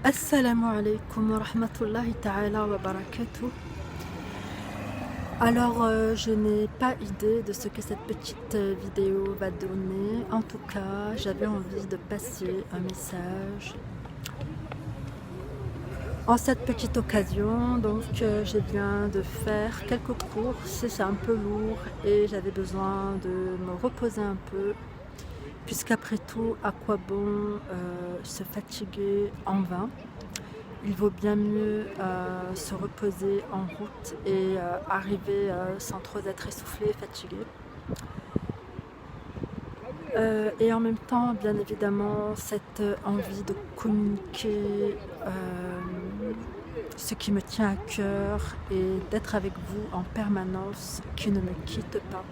Assalamu alaikum wa rahmatullahi ta'ala wa barakatuh. Alors, je n'ai pas idée de ce que cette petite vidéo va donner. En tout cas, j'avais envie de passer un message. En cette petite occasion, donc, je viens de faire quelques courses. C'est un peu lourd et j'avais besoin de me reposer un peu. Puisqu'après tout, à quoi bon se fatiguer en vain? Il vaut bien mieux se reposer en route et arriver sans trop être essoufflé et fatigué. Et en même temps, bien évidemment, cette envie de communiquer ce qui me tient à cœur et d'être avec vous en permanence, qui ne me quitte pas.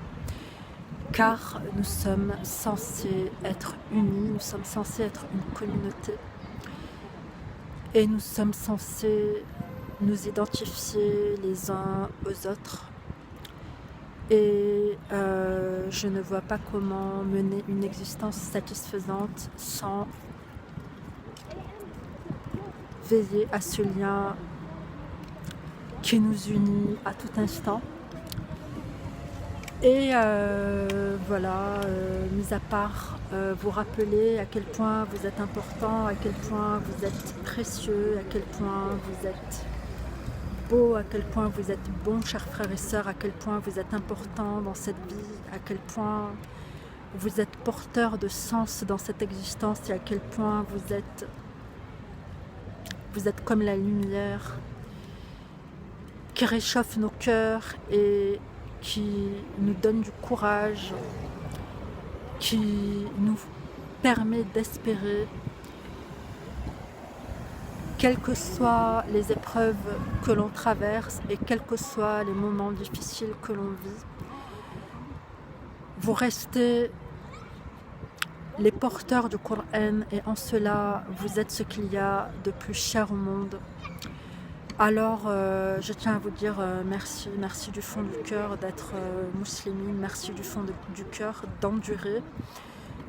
Car nous sommes censés être unis, nous sommes censés être une communauté. Et nous sommes censés nous identifier les uns aux autres. Et je ne vois pas comment mener une existence satisfaisante sans veiller à ce lien qui nous unit à tout instant. Et voilà, mis à part vous rappeler à quel point vous êtes important, à quel point vous êtes précieux, à quel point vous êtes beau, à quel point vous êtes bons, chers frères et sœurs, à quel point vous êtes importants dans cette vie, à quel point vous êtes porteurs de sens dans cette existence et à quel point vous êtes comme la lumière qui réchauffe nos cœurs et qui nous donne du courage, qui nous permet d'espérer, quelles que soient les épreuves que l'on traverse et quels que soient les moments difficiles que l'on vit. Vous restez les porteurs du Coran et en cela, vous êtes ce qu'il y a de plus cher au monde. Alors, je tiens à vous dire merci, merci du fond du cœur d'être musulmane, merci du fond du cœur d'endurer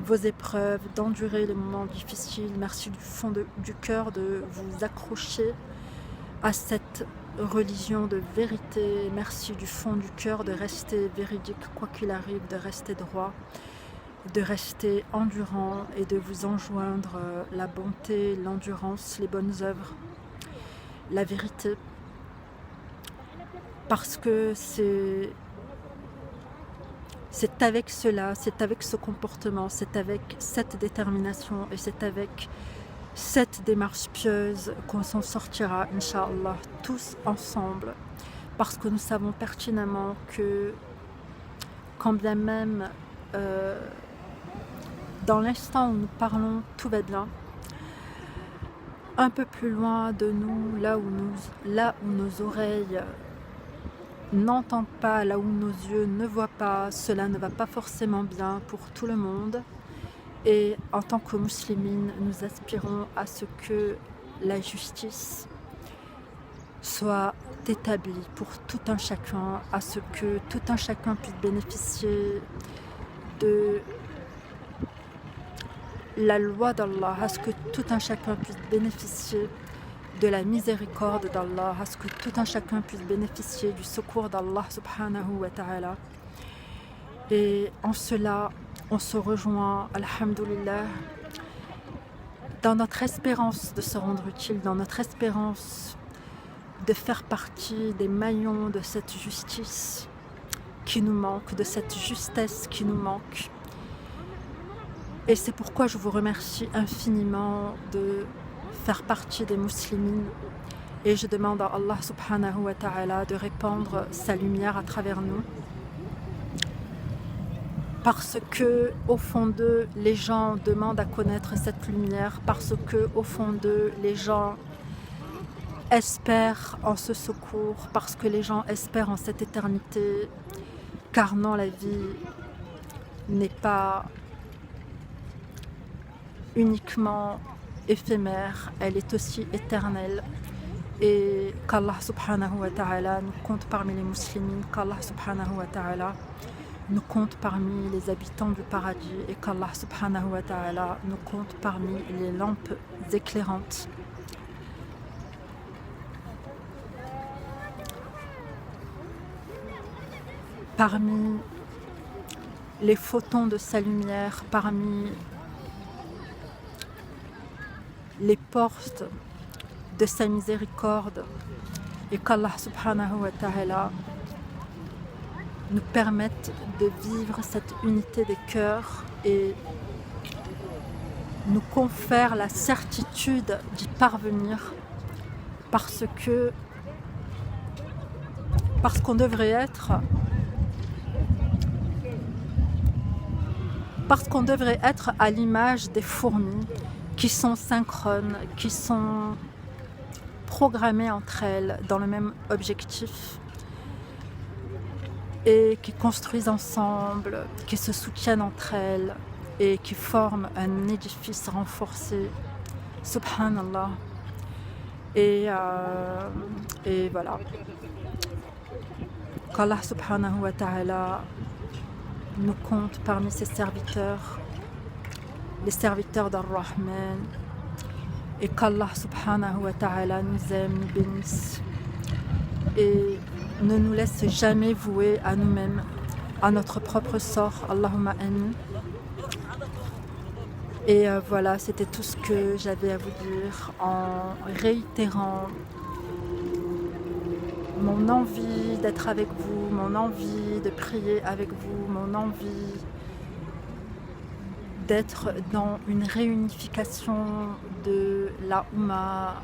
vos épreuves, d'endurer les moments difficiles, merci du fond du cœur de vous accrocher à cette religion de vérité, merci du fond du cœur de rester véridique quoi qu'il arrive, de rester droit, de rester endurant et de vous enjoindre la bonté, l'endurance, les bonnes œuvres, la vérité, parce que c'est avec cela, c'est avec ce comportement, c'est avec cette détermination et c'est avec cette démarche pieuse qu'on s'en sortira, Inch'Allah, tous ensemble, parce que nous savons pertinemment que quand bien même dans l'instant où nous parlons, tout va bien, un peu plus loin de nous, là où nos oreilles n'entendent pas, là où nos yeux ne voient pas, cela ne va pas forcément bien pour tout le monde. Et en tant que musulmane, nous aspirons à ce que la justice soit établie pour tout un chacun, à ce que tout un chacun puisse bénéficier de la loi d'Allah, à ce que tout un chacun puisse bénéficier de la miséricorde d'Allah, à ce que tout un chacun puisse bénéficier du secours d'Allah subhanahu wa ta'ala. Et en cela, on se rejoint, alhamdulillah, dans notre espérance de se rendre utile, dans notre espérance de faire partie des maillons de cette justice qui nous manque, de cette justesse qui nous manque. Et c'est pourquoi je vous remercie infiniment de faire partie des musulmans et je demande à Allah subhanahu wa ta'ala de répandre sa lumière à travers nous, parce que au fond d'eux les gens demandent à connaître cette lumière, parce que au fond d'eux les gens espèrent en ce secours, parce que les gens espèrent en cette éternité, car non, la vie n'est pas uniquement éphémère, elle est aussi éternelle, et qu'Allah subhanahu wa ta'ala nous compte parmi les musulmans, qu'Allah subhanahu wa ta'ala nous compte parmi les habitants du paradis et qu'Allah subhanahu wa ta'ala nous compte parmi les lampes éclairantes parmi les photons de sa lumière, parmi les portes de sa miséricorde, et qu'Allah subhanahu wa ta'ala nous permette de vivre cette unité des cœurs et nous confère la certitude d'y parvenir parce qu'on devrait être à l'image des fourmis qui sont synchrones, qui sont programmées entre elles dans le même objectif et qui construisent ensemble, qui se soutiennent entre elles et qui forment un édifice renforcé. Subhanallah. Et voilà. Qu'Allah subhanahu wa ta'ala nous compte parmi ses serviteurs, les serviteurs d'Ar-Rahman, et qu'Allah subhanahu wa ta'ala nous aime, nous bénisse et ne nous laisse jamais vouer à nous-mêmes, à notre propre sort. Allahumma amin. Et voilà, c'était tout ce que j'avais à vous dire en réitérant mon envie d'être avec vous, mon envie de prier avec vous, mon envie d'être dans une réunification de la Oumma,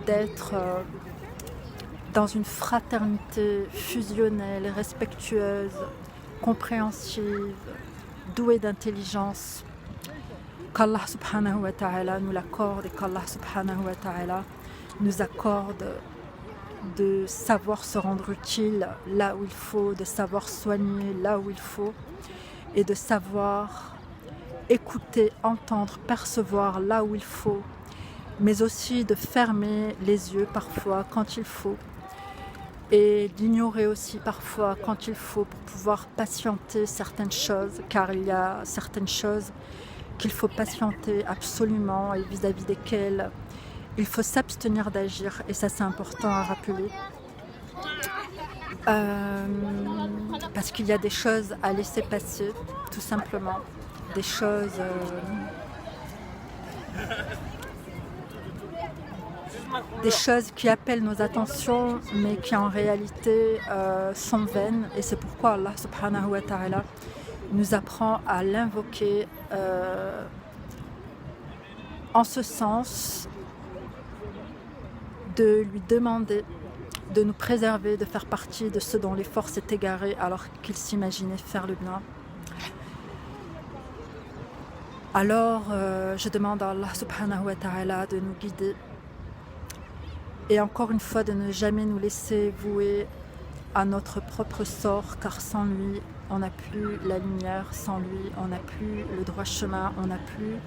d'être dans une fraternité fusionnelle, respectueuse, compréhensive, douée d'intelligence. Qu'Allah subhanahu wa ta'ala nous l'accorde et qu'Allah subhanahu wa ta'ala nous accorde de savoir se rendre utile là où il faut, de savoir soigner là où il faut et de savoir écouter, entendre, percevoir là où il faut, mais aussi de fermer les yeux parfois quand il faut et d'ignorer aussi parfois quand il faut pour pouvoir patienter certaines choses, car il y a certaines choses qu'il faut patienter absolument et vis-à-vis desquelles il faut s'abstenir d'agir, et ça c'est important à rappeler. Parce qu'il y a des choses à laisser passer, tout simplement. Des choses qui appellent nos attentions, mais qui en réalité sont vaines. Et c'est pourquoi Allah subhanahu wa ta'ala nous apprend à l'invoquer en ce sens, de lui demander de nous préserver, de faire partie de ceux dont les forces est égarées alors qu'ils s'imaginaient faire le bien. Alors je demande à Allah subhanahu wa ta'ala de nous guider et encore une fois de ne jamais nous laisser vouer à notre propre sort, car sans lui on n'a plus la lumière, sans lui on n'a plus le droit chemin, on n'a plus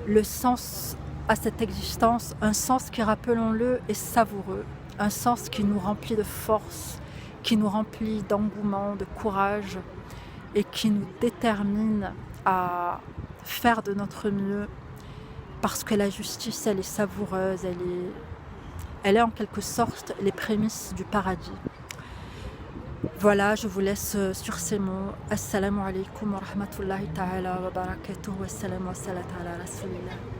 le sens à cette existence, un sens qui, rappelons-le, est savoureux, un sens qui nous remplit de force, qui nous remplit d'engouement, de courage et qui nous détermine à faire de notre mieux, parce que la justice, elle est savoureuse, elle est en quelque sorte les prémices du paradis. Voilà, je vous laisse sur ces mots. Assalamu alaikum wa rahmatullahi ta'ala wa barakatuh wa salam wa salat ala rasulillah.